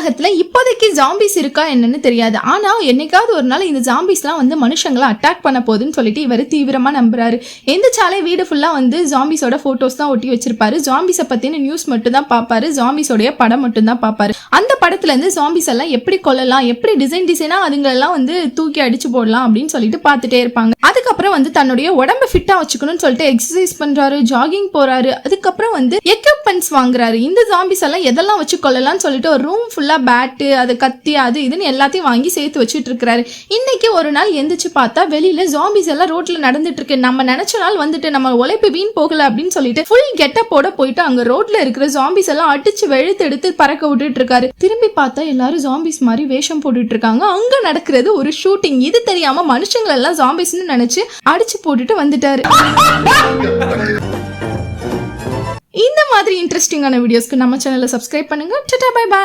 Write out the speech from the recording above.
உலகத்துல இப்போதைக்கு ஜாம்பிஸ் இருக்கா என்னன்னு தெரியாது. ஆனா என்னைக்காவது ஒரு நாள் இந்த ஜாம்பிஸ்லாம் வந்து மனுஷங்களை அட்டாக் பண்ண போகுதுன்னு சொல்லிட்டு இவர் தீவிரமா நம்புறாரு. எந்திரிச்சாலே வீடு ஃபுல்லா வந்து ஜாம்பிஸோட போட்டோஸ் தான் ஒட்டி வச்சிருப்பாரு. ஜாம்பிஸை பத்தின நியூஸ் மட்டும் தான் பாப்பாரு. ஜாம்பிஸோடைய படம் மட்டும் தான் பாப்பாரு. அந்த படத்துல இருந்து ஜாம்பிஸ் எல்லாம் எப்படி கொல்லலாம், எப்படி டிசைனா அதுங்களெல்லாம் வந்து தூக்கி அடிச்சு போடலாம் அப்படின்னு சொல்லிட்டு பார்த்துட்டே இருப்பாங்க. அதுக்கப்புறம் வந்து தன்னுடைய உடம்பை ஃபிட்டா வச்சுக்கணும்னு சொல்லிட்டு எக்ஸசைஸ் பண்றாரு, ஜாகிங் போறாரு. அதுக்கப்புறம் வந்து எக்யூப்மெண்ட்ஸ் வாங்குறாரு. இந்த ஜாம்பிஸ் எல்லாம் எதெல்லாம் வச்சு கொள்ளலாம்னு சொல்லிட்டு ஒரு ரூம் ஃபுல்லா பேட்டு, அது கத்தி, அது இதுன்னு எல்லாத்தையும் வாங்கி சேர்த்து வச்சுட்டு இருக்காரு. இன்னைக்கு ஒரு நாள் எந்திரிச்சு பார்த்தா வெளியில ஜாம்பிஸ் எல்லாம் ரோட்ல நடந்துட்டு இருக்கு. நம்ம நினைச்ச நாள் வந்துட்டு நம்ம உழைப்பு வீண் போகல அப்படின்னு சொல்லிட்டு ஃபுல் கெட்டப்போட போயிட்டு அங்க ரோட்ல இருக்கிற ஜாம்பிஸ் எல்லாம் அடிச்சு வெளுத்து எடுத்து பறக்க விட்டுட்டு இருக்காரு. திரும்பி பார்த்தா எல்லாரும் ஜாம்பிஸ் மாதிரி வேஷம் போட்டுட்டு இருக்காங்க. அங்க நடக்கிறது ஒரு ஷூட்டிங். இது தெரியாம மனுஷங்களை எல்லாம் ஜாம்பிஸ்னு நினைச்சு அடிச்சு போட்டுட்டு வந்துட்டாரு. இந்த மாதிரி இன்ட்ரெஸ்டிங்கான வீடியோஸ்க்கு நம்ம சேனலை சப்ஸ்கிரைப் பண்ணுங்க. Tata bye by.